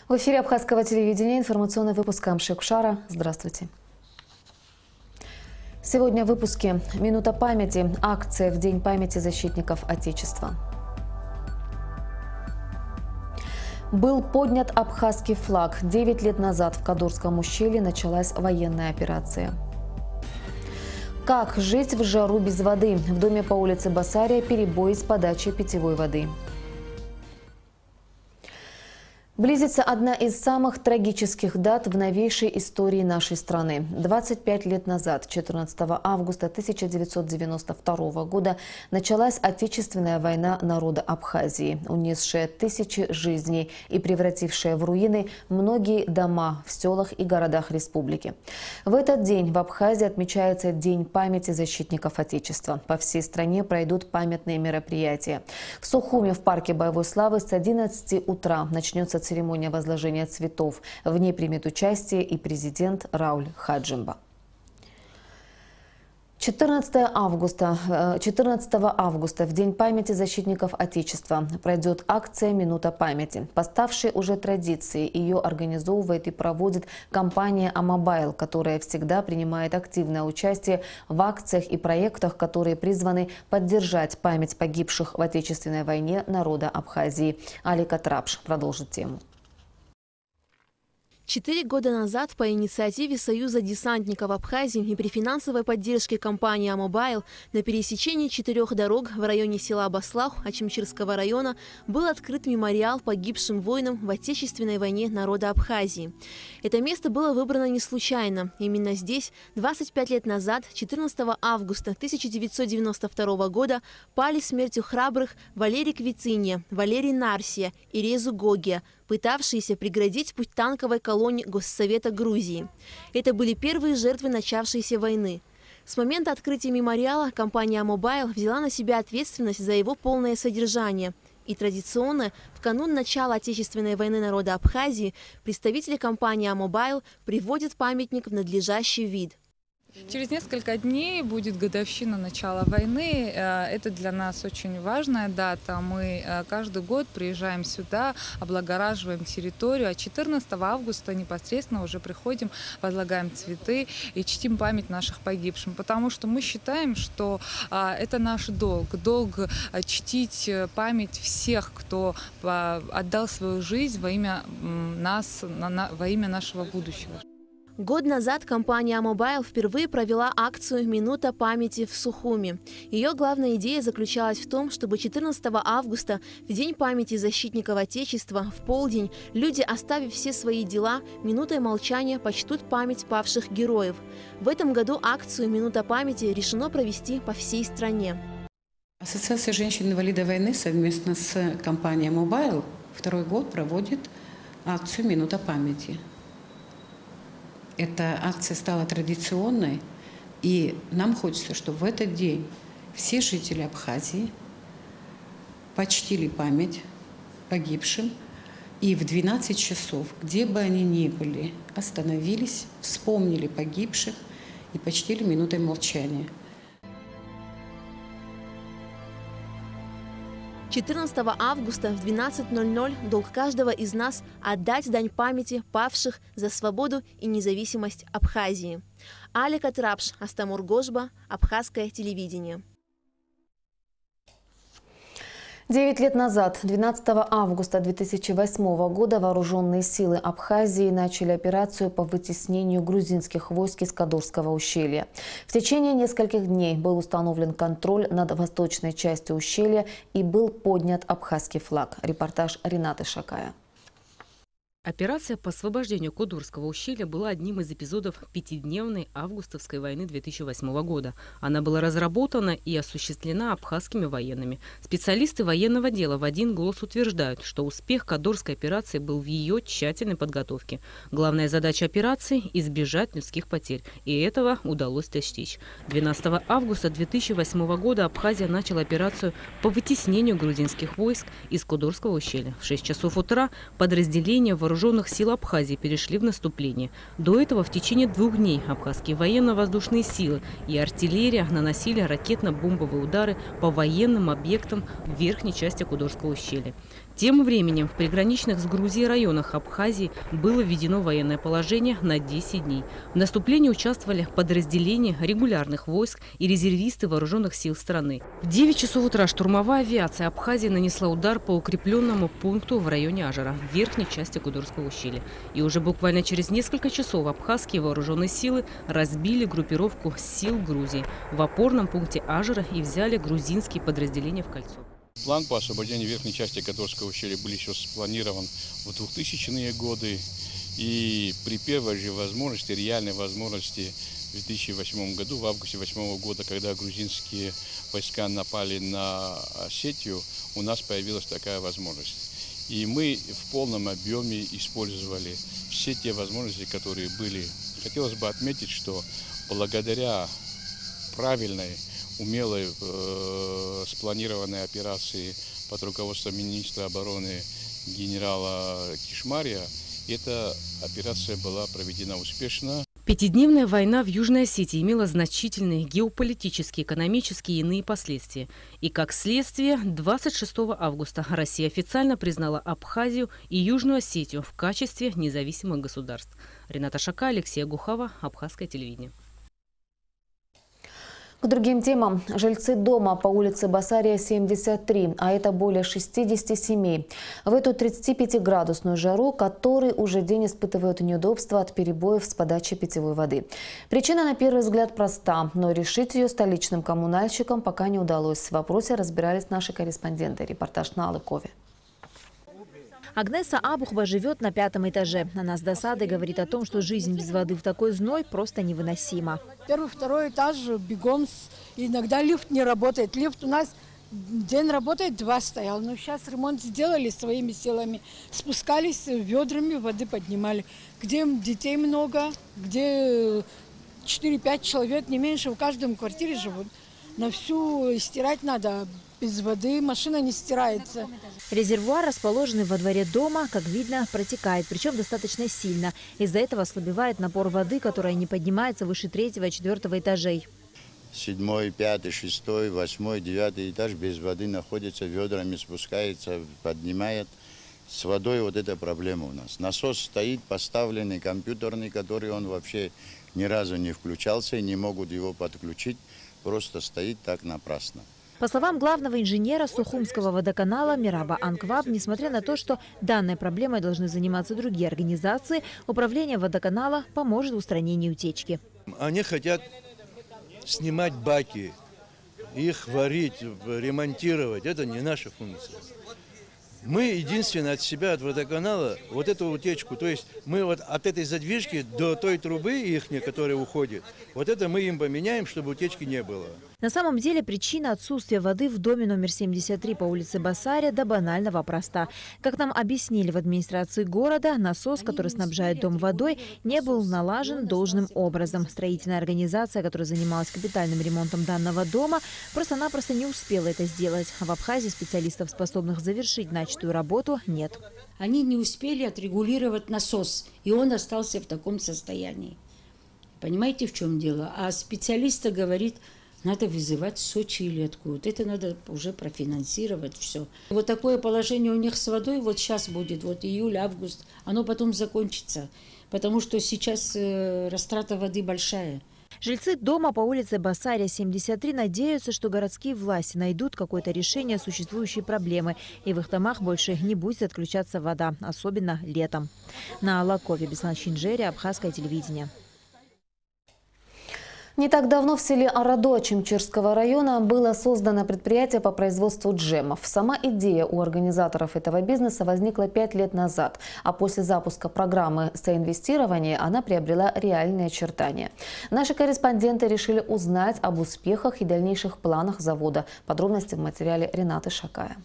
В эфире Абхазского телевидения информационный выпуск Амшекшара. Здравствуйте. Сегодня в выпуске «Минута памяти. Акция в День памяти защитников Отечества». Был поднят абхазский флаг. 9 лет назад в Кадурском ущелье началась военная операция. Как жить в жару без воды? В доме по улице Басария перебои с подачей питьевой воды. Близится одна из самых трагических дат в новейшей истории нашей страны. 25 лет назад, 14 августа 1992 года, началась Отечественная война народа Абхазии, унесшая тысячи жизней и превратившая в руины многие дома в селах и городах республики. В этот день в Абхазии отмечается День памяти защитников Отечества. По всей стране пройдут памятные мероприятия. В Сухуми в парке боевой славы с 11 утра начнется церемония возложения цветов. В ней примет участие и президент Рауль Хаджимба. 14 августа, в День памяти защитников Отечества, пройдет акция «Минута памяти». Поставшей уже традицией, ее организовывает и проводит компания «Амобайл», которая всегда принимает активное участие в акциях и проектах, которые призваны поддержать память погибших в Отечественной войне народа Абхазии. Алика Трапш продолжит тему. 4 года назад по инициативе Союза десантников Абхазии и при финансовой поддержке компании «Амобайл» на пересечении 4 дорог в районе села Баслах Ачимчирского района был открыт мемориал погибшим воинам в Отечественной войне народа Абхазии. Это место было выбрано не случайно. Именно здесь 25 лет назад, 14 августа 1992 года, пали смертью храбрых Валерий Квицинья, Валерий Нарсия и Резу Гогия, пытавшиеся преградить путь танковой колонне Госсовета Грузии. Это были первые жертвы начавшейся войны. С момента открытия мемориала компания «Амобайл» взяла на себя ответственность за его полное содержание. И традиционно, в канун начала Отечественной войны народа Абхазии, представители компании «Амобайл» приводят памятник в надлежащий вид. Через несколько дней будет годовщина начала войны. Это для нас очень важная дата. Мы каждый год приезжаем сюда, облагораживаем территорию, а 14 августа непосредственно уже приходим, возлагаем цветы и чтим память наших погибших. Потому что мы считаем, что это наш долг. Долг чтить память всех, кто отдал свою жизнь во имя нас, во имя нашего будущего. Год назад компания «Амобайл» впервые провела акцию «Минута памяти» в Сухуми. Ее главная идея заключалась в том, чтобы 14 августа, в День памяти защитников Отечества, в полдень, люди, оставив все свои дела, минутой молчания почтут память павших героев. В этом году акцию «Минута памяти» решено провести по всей стране. Ассоциация женщин-инвалидов войны совместно с компанией «Амобайл» второй год проводит акцию «Минута памяти». Эта акция стала традиционной, и нам хочется, чтобы в этот день все жители Абхазии почтили память погибшим и в 12 часов, где бы они ни были, остановились, вспомнили погибших и почтили минутой молчания. 14 августа в 12:00 долг каждого из нас – отдать дань памяти павших за свободу и независимость Абхазии. Алика Трапш, Астамур Гожба, Абхазское телевидение. 9 лет назад, 12 августа 2008 года, вооруженные силы Абхазии начали операцию по вытеснению грузинских войск из Кадурского ущелья. В течение нескольких дней был установлен контроль над восточной частью ущелья и был поднят абхазский флаг. Репортаж Ренаты Шакая. Операция по освобождению Кадурского ущелья была одним из эпизодов пятидневной августовской войны 2008 года. Она была разработана и осуществлена абхазскими военными. Специалисты военного дела в один голос утверждают, что успех Кадурской операции был в ее тщательной подготовке. Главная задача операции – избежать людских потерь. И этого удалось достичь. 12 августа 2008 года Абхазия начала операцию по вытеснению грузинских войск из Кадурского ущелья. В 6 часов утра подразделения вооруженных вооруженных сил Абхазии перешли в наступление. До этого в течение 2 дней абхазские военно-воздушные силы и артиллерия наносили ракетно-бомбовые удары по военным объектам в верхней части Кудурского ущелья. Тем временем в приграничных с Грузией районах Абхазии было введено военное положение на 10 дней. В наступлении участвовали подразделения регулярных войск и резервисты вооруженных сил страны. В 9 часов утра штурмовая авиация Абхазии нанесла удар по укрепленному пункту в районе Ажара, в верхней части Кудурского ущелья. И уже буквально через несколько часов абхазские вооруженные силы разбили группировку сил Грузии в опорном пункте Ажара и взяли грузинские подразделения в кольцо. План по освобождению верхней части Кудурского ущелья был еще спланирован в 2000-е годы. И при первой же возможности, реальной возможности, в 2008 году, в августе 2008 года, когда грузинские войска напали на Осетию, у нас появилась такая возможность. И мы в полном объеме использовали все те возможности, которые были. Хотелось бы отметить, что благодаря правильной, умелой, спланированной операции под руководством министра обороны генерала Кишмария, эта операция была проведена успешно. Пятидневная война в Южной Осетии имела значительные геополитические, экономические и иные последствия. И как следствие, 26 августа Россия официально признала Абхазию и Южную Осетию в качестве независимых государств. Рената Шака, Алексей Агухова, Абхазское телевидение. К другим темам. Жильцы дома по улице Басария, 73, а это более 60 семей. В эту 35-градусную жару, который уже день испытывают неудобства от перебоев с подачей питьевой воды. Причина на первый взгляд проста, но решить ее столичным коммунальщикам пока не удалось. В вопросе разбирались наши корреспонденты. Репортаж на Алыкове. Агнеса Абухба живет на 5-м этаже. Она с досадой говорит о том, что жизнь без воды в такой зной просто невыносима. Первый, второй этаж бегом. Иногда лифт не работает. Лифт у нас день работает, 2 стоял. Но сейчас ремонт сделали своими силами. Спускались ведрами, воды поднимали. Где детей много, где 4-5 человек, не меньше, в каждом квартире живут. На всю стирать надо. Без воды машина не стирается. Резервуар, расположенный во дворе дома, как видно, протекает, причем достаточно сильно. Из-за этого ослабевает напор воды, которая не поднимается выше 3-го и 4-го этажей. 7-й, 5-й, 6-й, 8-й, 9-й этаж без воды находится, ведрами спускается, поднимает. С водой вот эта проблема у нас. Насос стоит, поставленный, компьютерный, который он вообще ни разу не включался и не могут его подключить. Просто стоит так напрасно. По словам главного инженера Сухумского водоканала Мираба Анкваб, несмотря на то, что данной проблемой должны заниматься другие организации, управление водоканала поможет в устранении утечки. Они хотят снимать баки, их варить, ремонтировать. Это не наша функция. Мы единственное от себя, от водоканала, вот эту утечку, то есть мы вот от этой задвижки до той трубы ихней, которая уходит, вот это мы им поменяем, чтобы утечки не было. На самом деле причина отсутствия воды в доме номер 73 по улице Басария до банального проста. Как нам объяснили в администрации города, насос, который снабжает дом водой, не был налажен должным образом. Строительная организация, которая занималась капитальным ремонтом данного дома, просто-напросто не успела это сделать. А в Абхазии специалистов, способных завершить начатую работу, нет. Они не успели отрегулировать насос, и он остался в таком состоянии. Понимаете, в чем дело? А специалист говорит, надо вызывать Сочи или откуда. Это надо уже профинансировать все. Вот такое положение у них с водой вот сейчас будет, вот июль, август. Оно потом закончится, потому что сейчас растрата воды большая. Жильцы дома по улице Басария, 73, надеются, что городские власти найдут какое-то решение существующей проблемы. И в их домах больше не будет отключаться вода, особенно летом. На Алыкове, Беслан Шинджери, Абхазское телевидение. Не так давно в селе Арадо Чимчирского района было создано предприятие по производству джемов. Сама идея у организаторов этого бизнеса возникла 5 лет назад, а после запуска программы соинвестирования она приобрела реальные очертания. Наши корреспонденты решили узнать об успехах и дальнейших планах завода. Подробности в материале Ренаты Шакая.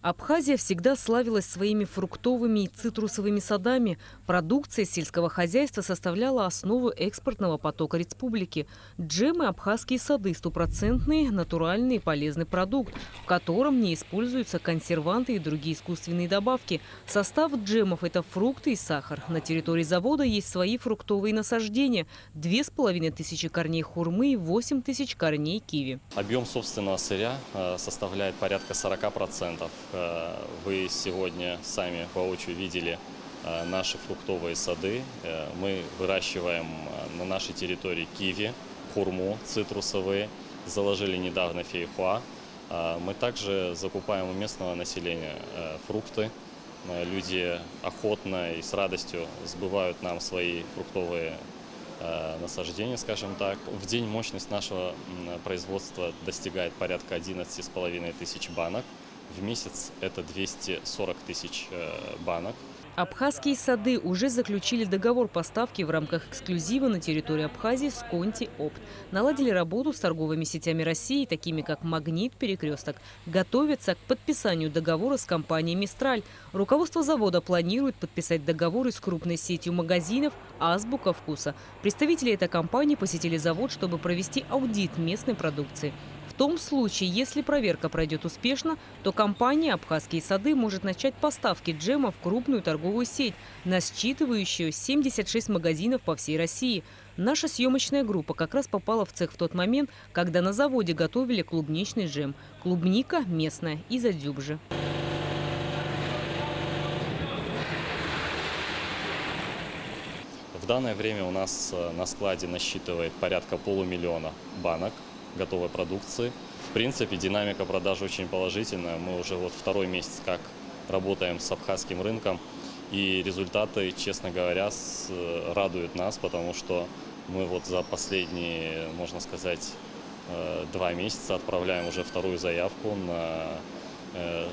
Абхазия всегда славилась своими фруктовыми и цитрусовыми садами. Продукция сельского хозяйства составляла основу экспортного потока республики. Джемы – абхазские сады – стопроцентный, натуральный и полезный продукт, в котором не используются консерванты и другие искусственные добавки. Состав джемов – это фрукты и сахар. На территории завода есть свои фруктовые насаждения – 2500 корней хурмы и 8000 корней киви. Объем собственного сырья составляет порядка 40%. Вы сегодня сами воочию видели наши фруктовые сады. Мы выращиваем на нашей территории киви, хурму, цитрусовые, заложили недавно фейхоа. Мы также закупаем у местного населения фрукты. Люди охотно и с радостью сбывают нам свои фруктовые насаждения, скажем так. В день мощность нашего производства достигает порядка 11,5 тысяч банок. В месяц это 240 тысяч банок. Абхазские сады уже заключили договор поставки в рамках эксклюзива на территории Абхазии с Конти Опт. Наладили работу с торговыми сетями России, такими как «Магнит», «Перекресток». Готовятся к подписанию договора с компанией «Мистраль». Руководство завода планирует подписать договоры с крупной сетью магазинов «Азбука вкуса». Представители этой компании посетили завод, чтобы провести аудит местной продукции. В том случае, если проверка пройдет успешно, то компания «Абхазские сады» может начать поставки джема в крупную торговую сеть, насчитывающую 76 магазинов по всей России. Наша съемочная группа как раз попала в цех в тот момент, когда на заводе готовили клубничный джем. Клубника местная из Адзюбжи. В данное время у нас на складе насчитывает порядка 500 000 банок готовой продукции. В принципе, динамика продаж очень положительная. Мы уже вот второй месяц как работаем с абхазским рынком. И результаты, честно говоря, радуют нас, потому что мы вот за последние, можно сказать, 2 месяца отправляем уже вторую заявку на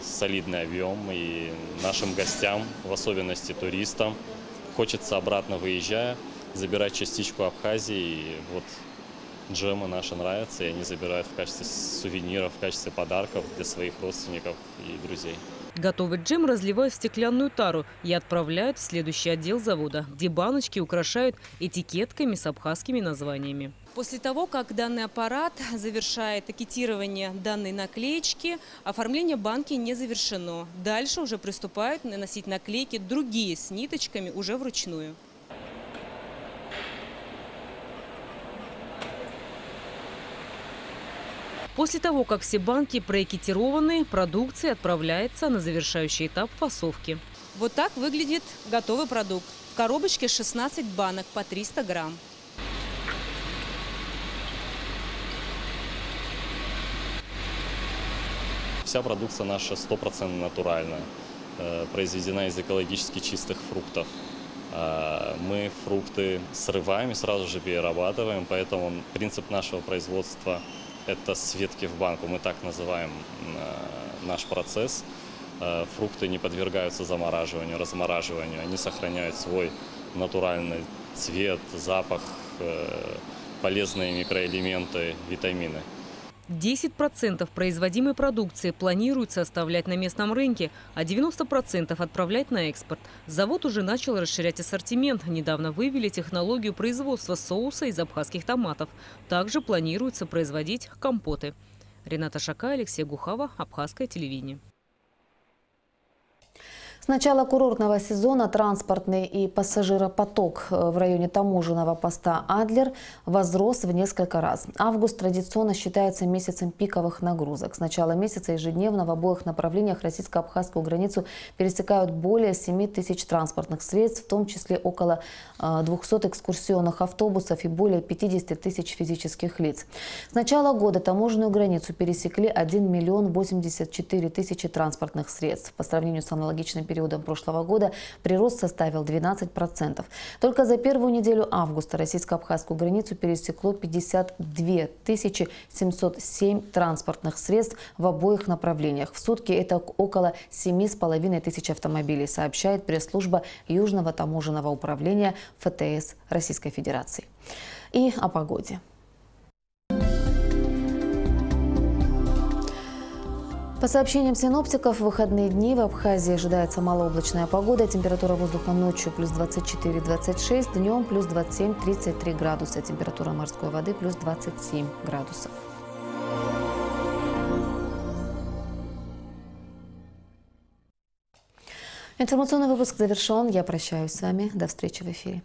солидный объем. И нашим гостям, в особенности туристам, хочется обратно, выезжая, забирать частичку Абхазии. И вот джемы наши нравятся, и они забирают в качестве сувениров, в качестве подарков для своих родственников и друзей. Готовый джем разливают в стеклянную тару и отправляют в следующий отдел завода, где баночки украшают этикетками с абхазскими названиями. После того, как данный аппарат завершает этикетирование данной наклеечки, оформление банки не завершено. Дальше уже приступают наносить наклейки другие с ниточками уже вручную. После того, как все банки проэтикетированы, продукция отправляется на завершающий этап фасовки. Вот так выглядит готовый продукт. В коробочке 16 банок по 300 грамм. Вся продукция наша 100% натуральная, произведена из экологически чистых фруктов. Мы фрукты срываем и сразу же перерабатываем, поэтому принцип нашего производства – это с ветки в банку, мы так называем наш процесс. Фрукты не подвергаются замораживанию, размораживанию, они сохраняют свой натуральный цвет, запах, полезные микроэлементы, витамины. 10% производимой продукции планируется оставлять на местном рынке, а 90% отправлять на экспорт. Завод уже начал расширять ассортимент. Недавно вывели технологию производства соуса из абхазских томатов. Также планируется производить компоты. Рената Шака, Алексей Гухава, Абхазское телевидение. С начала курортного сезона транспортный и пассажиропоток в районе таможенного поста Адлер возрос в несколько раз. Август традиционно считается месяцем пиковых нагрузок. С начала месяца ежедневно в обоих направлениях российско-абхазскую границу пересекают более 7 тысяч транспортных средств, в том числе около 200 экскурсионных автобусов и более 50 тысяч физических лиц. С начала года таможенную границу пересекли 1 084 000 транспортных средств. По сравнению с аналогичным периодом прошлого года прирост составил 12%. Только за первую неделю августа российско-абхазскую границу пересекло 52 707 транспортных средств в обоих направлениях. В сутки это около 7,5 тысяч автомобилей, сообщает пресс-служба Южного таможенного управления ФТС Российской Федерации. И о погоде. По сообщениям синоптиков, в выходные дни в Абхазии ожидается малооблачная погода. Температура воздуха ночью плюс 24-26, днем плюс 27-33 градуса. Температура морской воды плюс 27 градусов. Информационный выпуск завершен. Я прощаюсь с вами. До встречи в эфире.